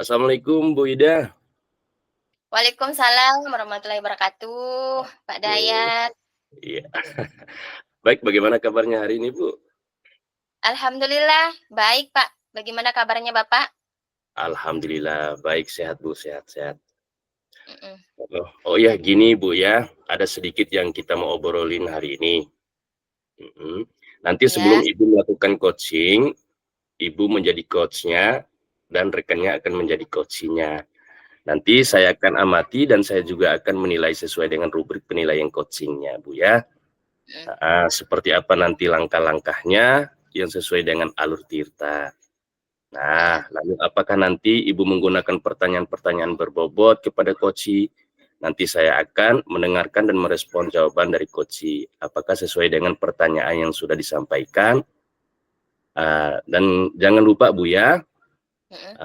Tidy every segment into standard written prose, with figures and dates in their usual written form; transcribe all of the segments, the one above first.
Assalamualaikum Bu Ida. Waalaikumsalam warahmatullahi wabarakatuh, Pak Oke, Dayat. iya. Baik, bagaimana kabarnya hari ini, Bu? Alhamdulillah baik, Pak. Bagaimana kabarnya Bapak? Alhamdulillah baik, sehat Bu, sehat-sehat. Mhm, Oh ya, gini Bu ya, ada sedikit yang kita mau obrolin hari ini. Mhm. Nanti sebelum iya, Ibu melakukan coaching, Ibu menjadi coach-nya dan rekannya akan menjadi coaching-nya. Nanti mhm, saya akan amati dan saya juga akan menilai sesuai dengan rubrik penilaian coaching-nya, Bu ya. mhm, Seperti apa nanti langkah-langkahnya yang sesuai dengan alur tirta. iya, Nah, lalu apakah nanti Ibu menggunakan pertanyaan-pertanyaan berbobot kepada coachi? Nanti saya akan mendengarkan dan merespon jawaban dari coachi. Apakah sesuai dengan pertanyaan yang sudah disampaikan? Dan jangan lupa Bu ya, mhm,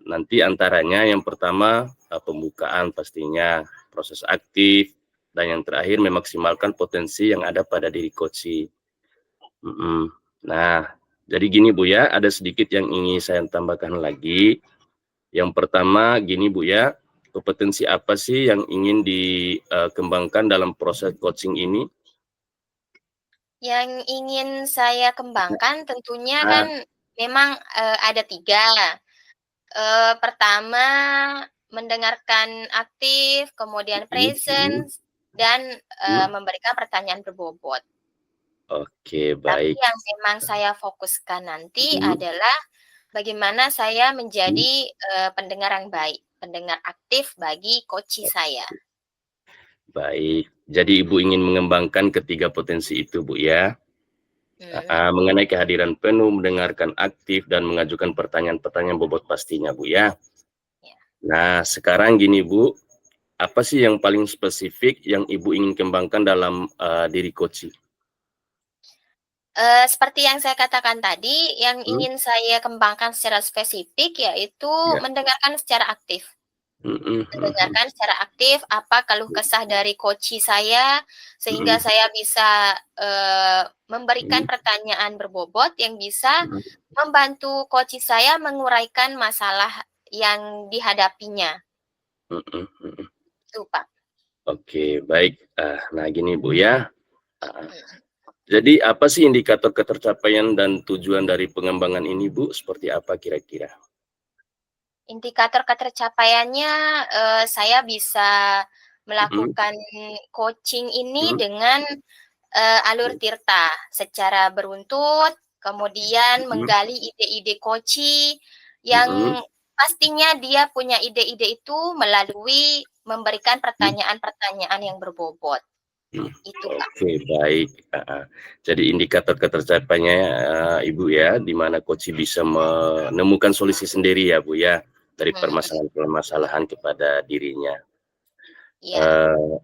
nanti antaranya yang pertama pembukaan pastinya, proses aktif, dan yang terakhir memaksimalkan potensi yang ada pada diri coachi. Nah, jadi gini Bu ya, ada sedikit yang ingin saya tambahkan lagi. Yang pertama gini Bu ya, kompetensi apa sih yang ingin dikembangkan dalam proses coaching ini? Yang ingin saya kembangkan tentunya kan Ah, memang, ada 3. Pertama mendengarkan aktif, kemudian mhm mhm. presence, dan, Mhm. memberikan pertanyaan berbobot. Oke, Tapi baik. yang memang saya fokuskan nanti Mhm adalah bagaimana saya mhm. menjadi, pendengar yang baik, pendengar aktif bagi coachee saya. Baik. Jadi Ibu ingin mengembangkan ketiga potensi itu Bu ya? Mhm, Mengenai kehadiran penuh, mendengarkan aktif, dan mengajukan pertanyaan-pertanyaan bobot pastinya Bu ya? iya. Nah, sekarang gini Bu, apa sih yang paling spesifik yang Ibu ingin kembangkan dalam, diri coaching? Seperti yang saya katakan tadi, yang Mhm, ingin saya kembangkan secara spesifik yaitu iya. mendengarkan secara aktif. Mhm mhm Mendengarkan secara aktif apa keluh kesah dari coachee saya, sehingga mhm saya bisa, memberikan mhm pertanyaan berbobot yang bisa mhm membantu coachee saya menguraikan masalah yang dihadapinya, mhm mhm. itu, Pak. Oke, baik. Nah gini Bu ya, heeh. Mhm. Jadi apa sih indikator ketercapaian dan tujuan dari pengembangan ini Bu, seperti apa kira-kira? Indikator ketercapaiannya, saya bisa Mhm melakukan coaching ini mhm dengan, alur tirta secara beruntut, kemudian mhm menggali ide-ide coachee mhm yang pastinya dia punya ide-ide itu melalui memberikan mhm pertanyaan-pertanyaan yang berbobot, mhm. itu, Kak. Oke, baik, heeh. Jadi indikator ketercapaiannya, Ibu ya, di mana coach bisa menemukan solusi sendiri ya Bu ya, dari Mhm, permasalahan-permasalahan kepada dirinya. iya, Eee,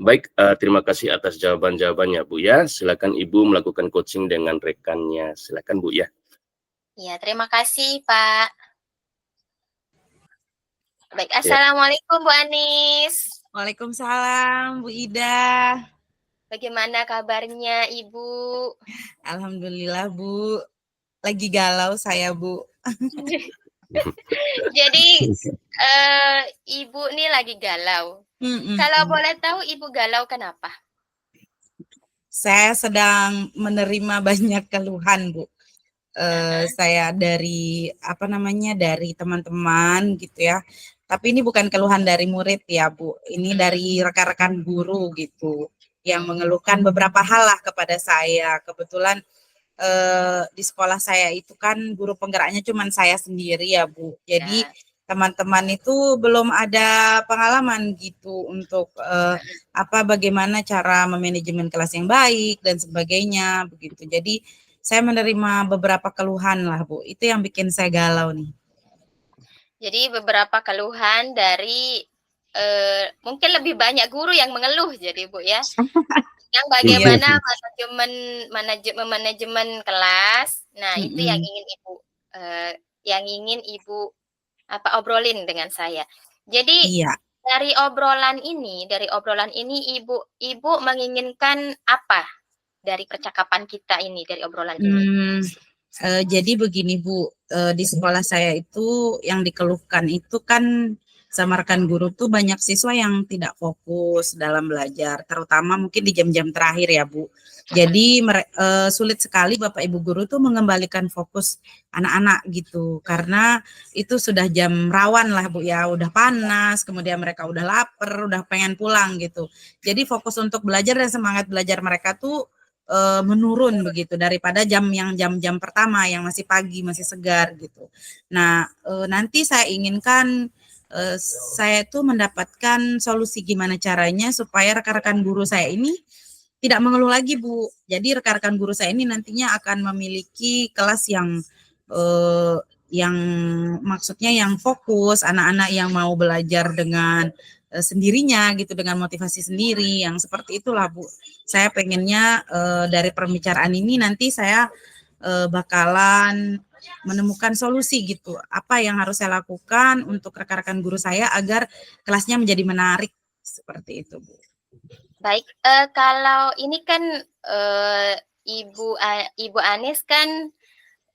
baik, terima kasih atas jawaban-jawabannya, Bu, ya. Silakan Ibu melakukan coaching dengan rekannya. Silakan, Bu, ya. iya, terima kasih, Pak. Baik, Ya, assalamualaikum Bu Anis. Waalaikumsalam Bu Ida. Bagaimana kabarnya Ibu? Alhamdulillah Bu. Lagi galau saya Bu. Jadi, Ibu nih lagi galau. Kalau Mm-mm. boleh tahu Ibu galau kenapa? Saya sedang menerima banyak keluhan Bu. Heeh, Saya dari apa namanya dari teman-teman gitu ya. Tapi ini bukan keluhan dari murid ya Bu. Ini mhm, dari rekan-rekan guru gitu yang mhm, mengeluhkan beberapa hal lah kepada saya. Kebetulan di sekolah saya itu kan guru penggeraknya cuma saya sendiri ya Bu. Jadi ya, teman-teman itu belum ada pengalaman gitu untuk apa bagaimana cara memanajemen kelas yang baik dan sebagainya begitu. Jadi saya menerima beberapa keluhan lah Bu. Itu yang bikin saya galau nih. jadi beberapa keluhan dari, mungkin lebih banyak guru yang mengeluh jadi Bu ya, yang Iya. bagaimana manajemen kelas, nah itu yang Mm-mm. ingin Ibu, apa, obrolin dengan saya. Jadi Iya. dari obrolan ini Ibu menginginkan apa dari percakapan kita ini, dari obrolan ini? Hmm, jadi begini Bu. di sekolah saya itu yang dikeluhkan itu kan sama rekan guru tuh banyak siswa yang tidak fokus dalam belajar, terutama mungkin di jam-jam terakhir ya Bu. Jadi sulit sekali Bapak Ibu guru tuh mengembalikan fokus anak-anak gitu, karena itu sudah jam rawan lah Bu ya, udah panas, kemudian mereka udah lapar, udah pengen pulang gitu. Jadi fokus untuk belajar dan semangat belajar mereka tuh menurun begitu daripada jam-jam pertama yang masih pagi, masih segar gitu. Nah, nanti saya inginkan saya tuh mendapatkan solusi gimana caranya supaya rekan-rekan guru saya ini tidak mengeluh lagi Bu. Jadi rekan-rekan guru saya ini nantinya akan memiliki kelas yang maksudnya yang fokus, anak-anak yang mau belajar dengan sendirinya gitu, dengan motivasi sendiri, yang seperti itulah Bu. Saya pengennya dari pembicaraan ini nanti saya bakalan menemukan solusi gitu. Apa yang harus saya lakukan untuk rekan-rekan guru saya agar kelasnya menjadi menarik seperti itu, Bu. Baik, kalau ini kan Ibu Anis kan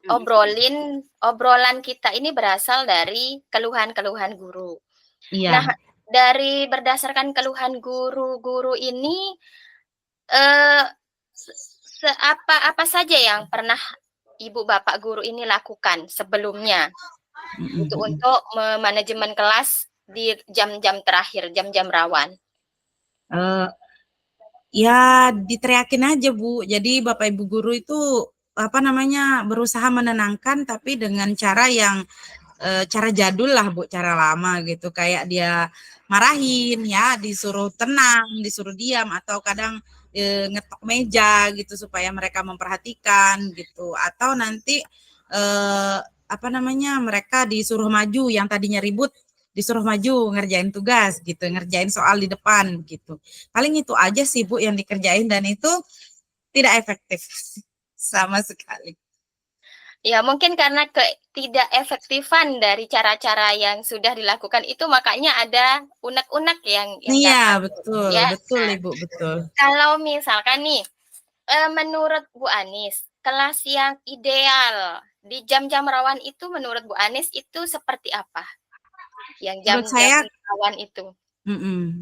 obrolan kita ini berasal dari keluhan-keluhan guru. Iya. Nah, dari berdasarkan keluhan guru-guru ini apa saja yang pernah Ibu Bapak guru ini lakukan sebelumnya untuk manajemen kelas di jam-jam terakhir, jam-jam rawan? Ya diteriakin aja Bu. Jadi Bapak Ibu guru itu berusaha menenangkan tapi dengan cara yang cara jadul lah Bu, cara lama gitu, kayak dia marahin ya, disuruh tenang, disuruh diam, atau kadang ngetok meja gitu supaya mereka memperhatikan gitu, atau nanti mereka disuruh maju, yang tadinya ribut disuruh maju ngerjain tugas gitu, ngerjain soal di depan gitu. Paling itu aja sih Bu yang dikerjain, dan itu tidak efektif sama sekali. Ya, mungkin karena ketidakefektifan dari cara-cara yang sudah dilakukan itu, makanya ada unek-unek yang Iya, betul, ya. betul Ibu, betul. Kalau misalkan nih, menurut Bu Anis, kelas yang ideal di jam-jam rawan itu menurut Bu Anis itu seperti apa? Yang jam-jam rawan itu.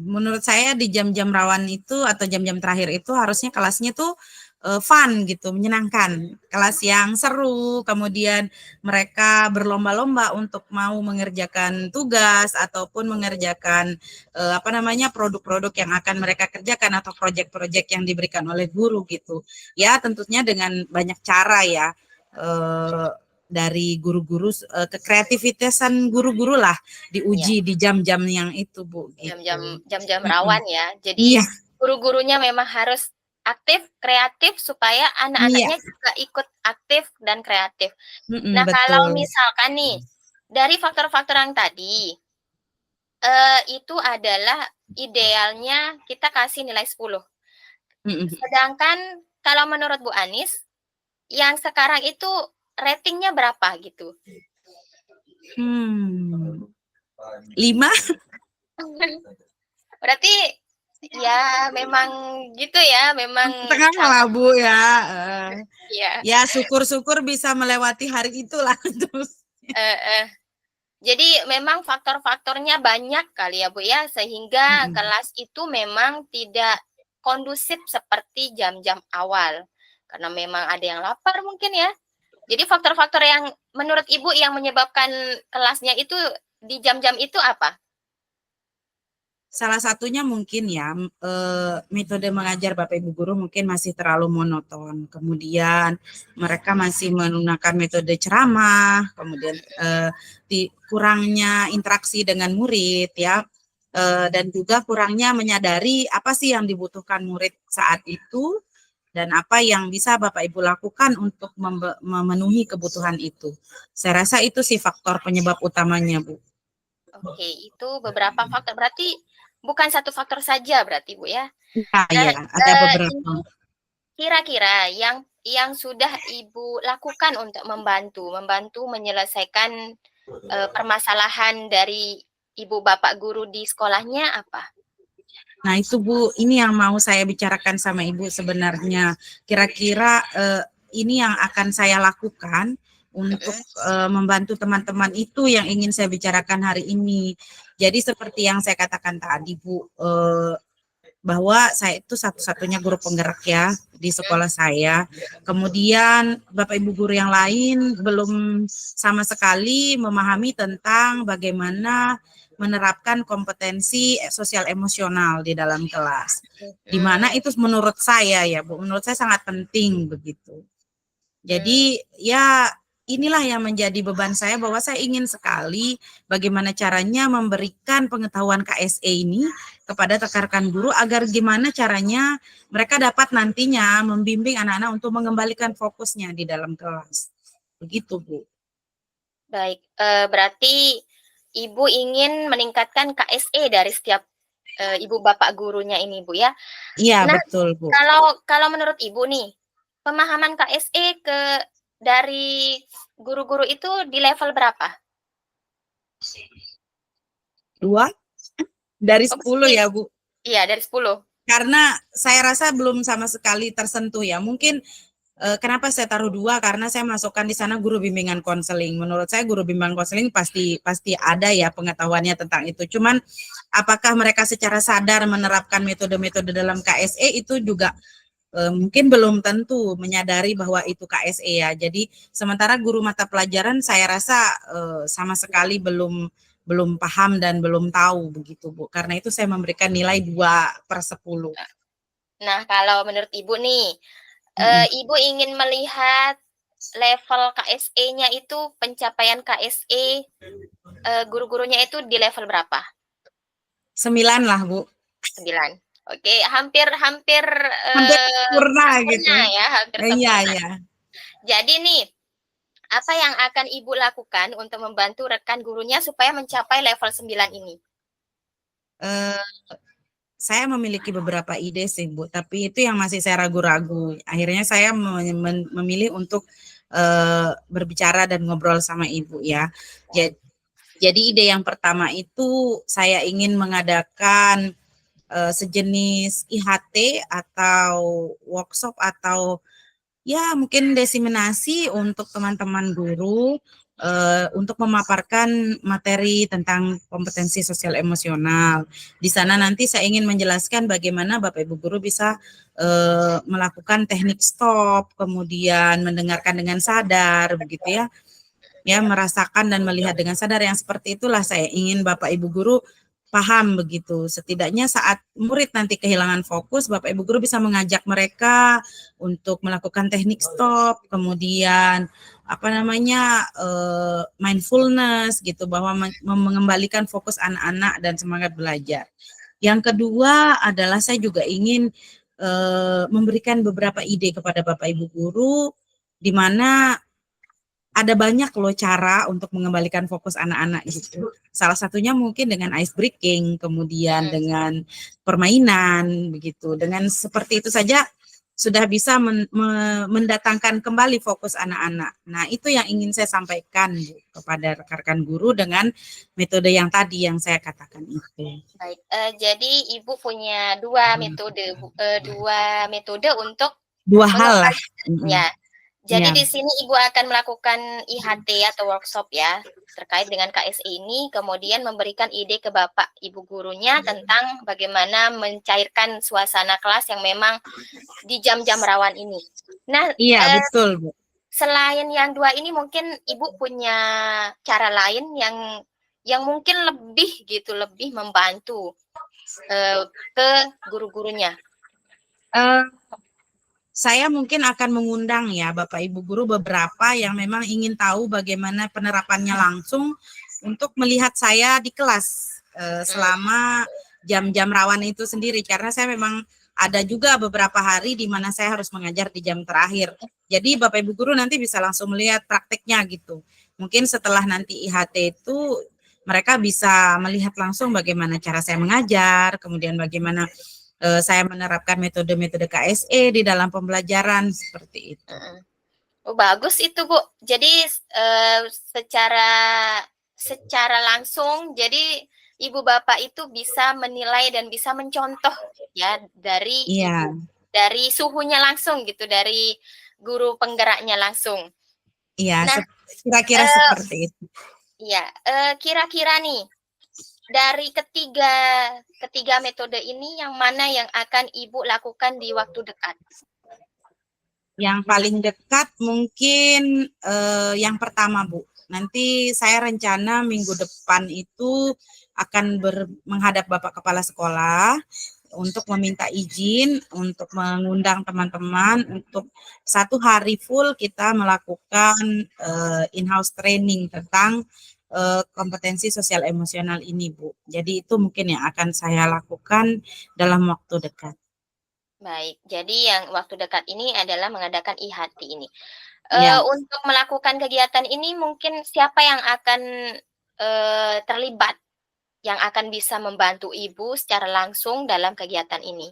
Menurut saya di jam-jam rawan itu atau jam-jam terakhir itu harusnya kelasnya tuh fun gitu, menyenangkan, kelas yang seru, kemudian mereka berlomba-lomba untuk mau mengerjakan tugas ataupun mengerjakan produk-produk yang akan mereka kerjakan atau proyek-proyek yang diberikan oleh guru gitu. Ya tentunya dengan banyak cara ya, dari guru-guru, kekreativitasan guru-guru lah diuji di jam-jam yang itu Bu. Jam-jam rawan ya. Jadi guru-gurunya memang harus aktif, kreatif supaya anak-anaknya juga ikut aktif dan kreatif. Nah, betul. Kalau misalkan nih dari faktor-faktor yang tadi itu adalah idealnya kita kasih nilai 10. Sedangkan kalau menurut Bu Anis yang sekarang itu ratingnya berapa gitu? 5. Berarti ya memang gitu ya, memang tengah lah Bu ya. Ya syukur-syukur bisa melewati hari itulah terus. Jadi memang faktor-faktornya banyak kali ya Bu ya, sehingga kelas itu memang tidak kondusif seperti jam-jam awal. Karena memang ada yang lapar mungkin ya. Jadi faktor-faktor yang menurut Ibu yang menyebabkan kelasnya itu di jam-jam itu apa? Salah satunya mungkin ya, metode mengajar Bapak Ibu guru mungkin masih terlalu monoton. Kemudian mereka masih menggunakan metode ceramah, kemudian kurangnya interaksi dengan murid ya, dan juga kurangnya menyadari apa sih yang dibutuhkan murid saat itu dan apa yang bisa Bapak Ibu lakukan untuk memenuhi kebutuhan itu. Saya rasa itu sih faktor penyebab utamanya, Bu. Oke, itu beberapa faktor. Berarti bukan satu faktor saja berarti Bu ya? Iya, ada beberapa. Kira-kira yang sudah Ibu lakukan untuk membantu menyelesaikan permasalahan dari Ibu Bapak guru di sekolahnya apa? Nah itu Bu, ini yang mau saya bicarakan sama Ibu sebenarnya. Kira-kira ini yang akan saya lakukan untuk membantu teman-teman itu yang ingin saya bicarakan hari ini. Jadi seperti yang saya katakan tadi, Bu, bahwa saya itu satu-satunya guru penggerak ya di sekolah saya. Kemudian Bapak Ibu guru yang lain belum sama sekali memahami tentang bagaimana menerapkan kompetensi sosial emosional di dalam kelas. Di mana itu menurut saya ya, Bu, menurut saya sangat penting begitu. Jadi ya inilah yang menjadi beban saya, bahwa saya ingin sekali bagaimana caranya memberikan pengetahuan KSE ini kepada rekan-rekan guru agar gimana caranya mereka dapat nantinya membimbing anak-anak untuk mengembalikan fokusnya di dalam kelas. Begitu, Bu. Baik, berarti Ibu ingin meningkatkan KSE dari setiap Ibu Bapak gurunya ini, Bu ya? Iya, nah, betul, Bu. Kalau menurut Ibu nih, pemahaman KSE dari guru-guru itu di level berapa? 2 dari 10 ya, Bu. Iya, dari 10. Karena saya rasa belum sama sekali tersentuh ya. Mungkin kenapa saya taruh 2, karena saya masukkan di sana guru bimbingan konseling. Menurut saya guru bimbingan konseling pasti ada ya pengetahuannya tentang itu. Cuman apakah mereka secara sadar menerapkan metode-metode dalam KSE itu juga mungkin belum tentu menyadari bahwa itu KSE ya. Jadi sementara guru mata pelajaran saya rasa sama sekali belum paham dan belum tahu begitu, Bu. Karena itu saya memberikan nilai 2/10. Nah, kalau menurut Ibu nih, Ibu ingin melihat level KSE-nya itu, pencapaian KSE guru-gurunya itu di level berapa? 9 lah, Bu. 9. Oke, hampir sempurna gitu. Ya, hampir sempurna. Iya. Jadi nih, apa yang akan Ibu lakukan untuk membantu rekan gurunya supaya mencapai level 9 ini? Saya memiliki beberapa ide sih, Bu, tapi itu yang masih saya ragu-ragu. Akhirnya saya memilih untuk berbicara dan ngobrol sama Ibu ya. Jadi ide yang pertama itu saya ingin mengadakan sejenis IHT atau workshop atau ya mungkin diseminasi untuk teman-teman guru untuk memaparkan materi tentang kompetensi sosial emosional. Di sana nanti saya ingin menjelaskan bagaimana Bapak Ibu guru bisa melakukan teknik stop, kemudian mendengarkan dengan sadar, begitu ya. Ya, merasakan dan melihat dengan sadar, yang seperti itulah saya ingin Bapak Ibu guru paham begitu. Setidaknya saat murid nanti kehilangan fokus, Bapak Ibu guru bisa mengajak mereka untuk melakukan teknik stop, kemudian mindfulness gitu, bahwa mengembalikan fokus anak-anak dan semangat belajar. Yang kedua adalah saya juga ingin memberikan beberapa ide kepada Bapak Ibu guru, di mana ada banyak loh cara untuk mengembalikan fokus anak-anak gitu. Salah satunya mungkin dengan ice breaking, kemudian dengan permainan begitu. Dengan seperti itu saja sudah bisa mendatangkan kembali fokus anak-anak. Nah, itu yang ingin saya sampaikan, Bu, kepada rekan-rekan guru dengan metode yang tadi yang saya katakan itu. Baik, jadi Ibu punya 2 metode untuk 2 hal lah. Ya. Jadi di sini Ibu akan melakukan IHT atau workshop ya terkait dengan KSE ini, kemudian memberikan ide ke Bapak Ibu gurunya tentang bagaimana mencairkan suasana kelas yang memang di jam-jam rawan ini. Nah, iya betul, Bu. Selain yang 2 ini mungkin Ibu punya cara lain yang mungkin lebih membantu ke guru-gurunya. Saya mungkin akan mengundang ya Bapak Ibu guru beberapa yang memang ingin tahu bagaimana penerapannya langsung untuk melihat saya di kelas selama jam-jam rawan itu sendiri, karena saya memang ada juga beberapa hari di mana saya harus mengajar di jam terakhir. Jadi Bapak Ibu guru nanti bisa langsung melihat prakteknya gitu. Mungkin setelah nanti IHT itu mereka bisa melihat langsung bagaimana cara saya mengajar, kemudian bagaimana saya menerapkan metode-metode KSE di dalam pembelajaran seperti itu. Oh, bagus itu, Bu. Jadi secara langsung, jadi Ibu Bapak itu bisa menilai dan bisa mencontoh ya dari Iya. dari suhunya langsung gitu, dari guru penggeraknya langsung. Iya, Nah, kira-kira seperti itu. Iya, kira-kira nih dari ketiga metode ini yang mana yang akan Ibu lakukan di waktu dekat? Yang paling dekat mungkin yang pertama, Bu. Nanti saya rencana minggu depan itu akan menghadap Bapak Kepala Sekolah untuk meminta izin untuk mengundang teman-teman untuk 1 hari full kita melakukan in-house training tentang kompetensi sosial emosional ini, Bu. Jadi itu mungkin yang akan saya lakukan dalam waktu dekat. Baik, jadi yang waktu dekat ini adalah mengadakan IHT ini. Ya. Untuk melakukan kegiatan ini mungkin siapa yang akan terlibat, yang akan bisa membantu Ibu secara langsung dalam kegiatan ini?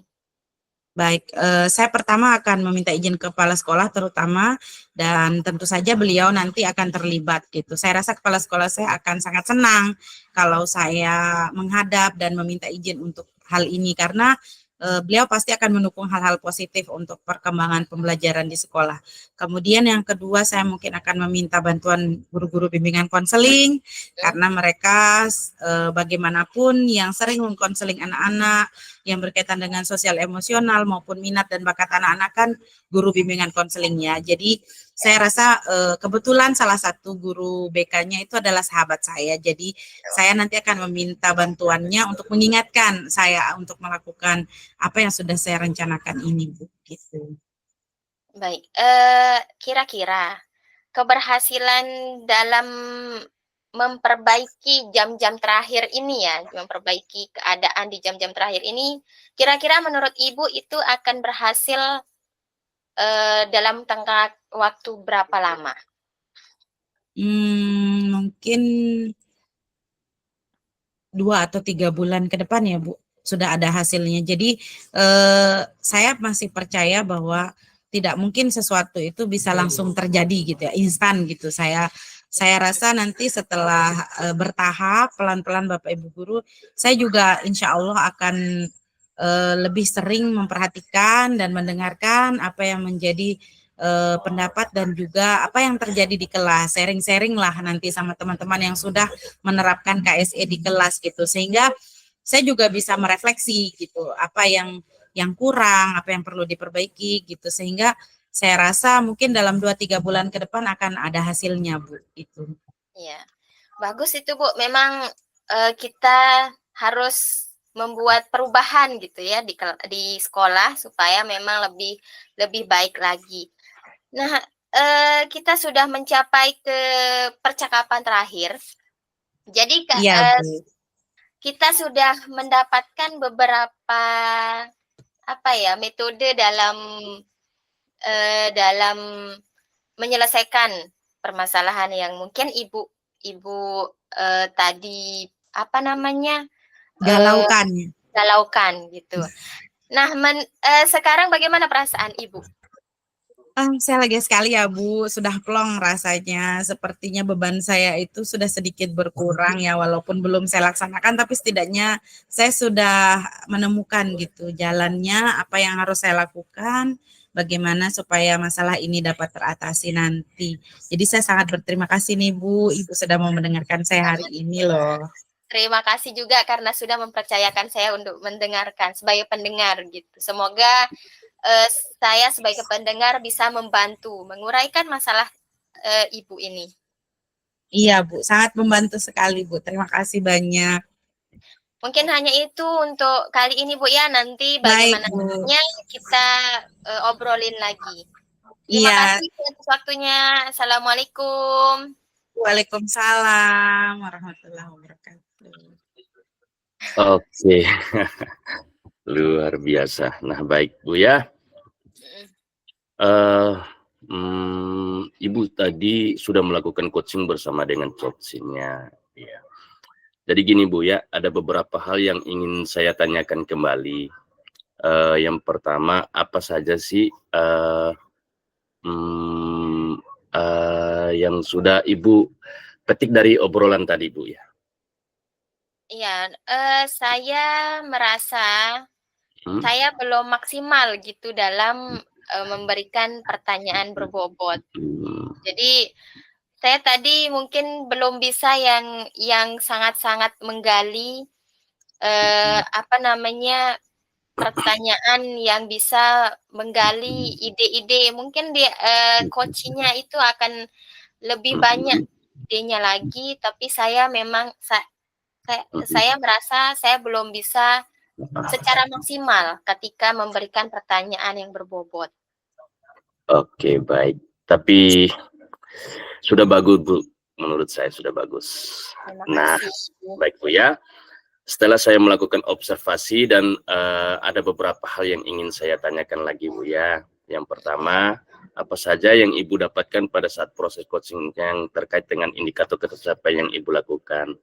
Baik, saya pertama akan meminta izin kepala sekolah terutama dan tentu saja beliau nanti akan terlibat gitu. Saya rasa kepala sekolah saya akan sangat senang kalau saya menghadap dan meminta izin untuk hal ini karena beliau pasti akan mendukung hal-hal positif untuk perkembangan pembelajaran di sekolah. Kemudian yang kedua saya mungkin akan meminta bantuan guru-guru bimbingan konseling karena mereka bagaimanapun yang sering mengkonseling anak-anak yang berkaitan dengan sosial emosional maupun minat dan bakat anak-anak kan guru bimbingan konselingnya. Jadi saya rasa kebetulan salah satu guru BK-nya itu adalah sahabat saya. Jadi saya nanti akan meminta bantuannya untuk mengingatkan saya untuk melakukan apa yang sudah saya rencanakan ini, Bu. Gitu. Baik, kira-kira keberhasilan dalam memperbaiki jam-jam terakhir ini ya, memperbaiki keadaan di jam-jam terakhir ini, kira-kira menurut Ibu itu akan berhasil dalam tengah waktu berapa lama? Mungkin 2 atau 3 bulan ke depan ya, Bu, sudah ada hasilnya. Jadi saya masih percaya bahwa tidak mungkin sesuatu itu bisa langsung terjadi gitu ya, instan gitu. Saya rasa nanti setelah bertahap pelan-pelan Bapak Ibu guru, saya juga insya Allah akan lebih sering memperhatikan dan mendengarkan apa yang menjadi pendapat dan juga apa yang terjadi di kelas, sharing-sharing lah nanti sama teman-teman yang sudah menerapkan KSE di kelas gitu, sehingga saya juga bisa merefleksi gitu apa yang kurang, apa yang perlu diperbaiki gitu, sehingga saya rasa mungkin dalam 2-3 bulan ke depan akan ada hasilnya, Bu, itu. Iya, bagus itu Bu, memang kita harus membuat perubahan gitu ya di sekolah supaya memang lebih baik lagi. Nah, kita sudah mencapai ke percakapan terakhir. Jadi Ya, kita sudah mendapatkan beberapa metode dalam menyelesaikan permasalahan yang mungkin ibu tadi galaukan gitu. Nah, sekarang bagaimana perasaan Ibu? Saya lega sekali ya, Bu, sudah plong rasanya. Sepertinya beban saya itu sudah sedikit berkurang ya, walaupun belum saya laksanakan, tapi setidaknya saya sudah menemukan gitu jalannya, apa yang harus saya lakukan, bagaimana supaya masalah ini dapat teratasi nanti. Jadi saya sangat berterima kasih nih, Bu, Ibu sudah mau mendengarkan saya hari ini loh. Terima kasih juga karena sudah mempercayakan saya untuk mendengarkan sebagai pendengar gitu. Semoga saya sebagai pendengar bisa membantu menguraikan masalah Ibu ini. Iya, Bu, sangat membantu sekali, Bu. Terima kasih banyak. Mungkin hanya itu untuk kali ini, Bu ya. Nanti bagaimananya kita obrolin lagi. Terima kasih atas waktunya. Assalamualaikum. Waalaikumsalam warahmatullahi wabarakatuh. Oke. Luar biasa. Nah, baik Bu ya. Ibu tadi sudah melakukan coaching bersama dengan coachingnya. Ya. Jadi gini Bu ya, ada beberapa hal yang ingin saya tanyakan kembali. Yang pertama, apa saja sih yang sudah Ibu petik dari obrolan tadi Bu ya? Iya, saya merasa saya belum maksimal gitu dalam memberikan pertanyaan berbobot. Jadi saya tadi mungkin belum bisa yang sangat-sangat menggali pertanyaan yang bisa menggali ide-ide. Mungkin coachingnya itu akan lebih banyak idenya lagi, tapi saya memang saya merasa saya belum bisa secara maksimal ketika memberikan pertanyaan yang berbobot. Oke, baik. Tapi sudah bagus, Bu. Menurut saya sudah bagus. Nah, baik, Bu ya. Setelah saya melakukan observasi dan ada beberapa hal yang ingin saya tanyakan lagi, Bu ya. Yang pertama, apa saja yang Ibu dapatkan pada saat proses coaching yang terkait dengan indikator pencapaian yang Ibu lakukan?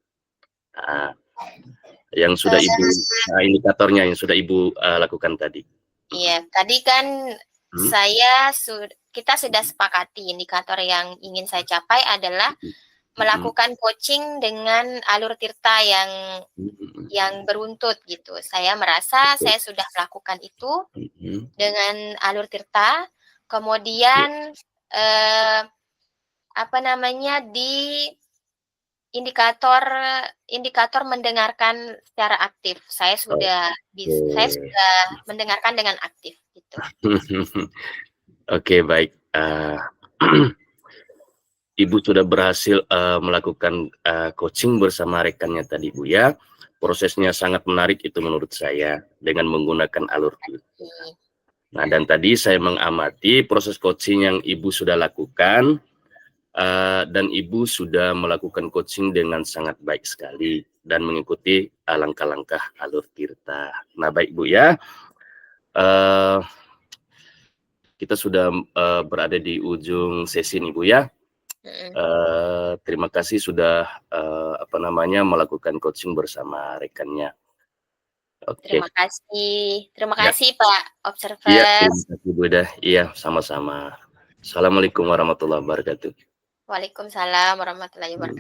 Yang sudah Ibu indikatornya yang sudah Ibu lakukan tadi. Iya, tadi kan kita sudah sepakati indikator yang ingin saya capai adalah melakukan coaching dengan alur tirta yang beruntut gitu. Saya merasa saya sudah melakukan itu dengan alur tirta. Kemudian di indikator mendengarkan secara aktif. Saya sudah mendengarkan dengan aktif gitu. Oke, baik. Ibu sudah berhasil melakukan coaching bersama rekannya tadi, Bu ya. Prosesnya sangat menarik itu menurut saya dengan menggunakan alur tirta. Nah, dan tadi saya mengamati proses coaching yang Ibu sudah lakukan dan Ibu sudah melakukan coaching dengan sangat baik sekali dan mengikuti langkah-langkah alur tirta. Nah, baik Bu ya. Kita sudah berada di ujung sesi nih Bu ya. Terima kasih sudah melakukan coaching bersama rekannya. Oke. Terima kasih Pak Observer. Iya, terima kasih Bu Ida. Iya, sama-sama. Assalamualaikum warahmatullahi wabarakatuh. Waalaikumsalam warahmatullahi wabarakatuh.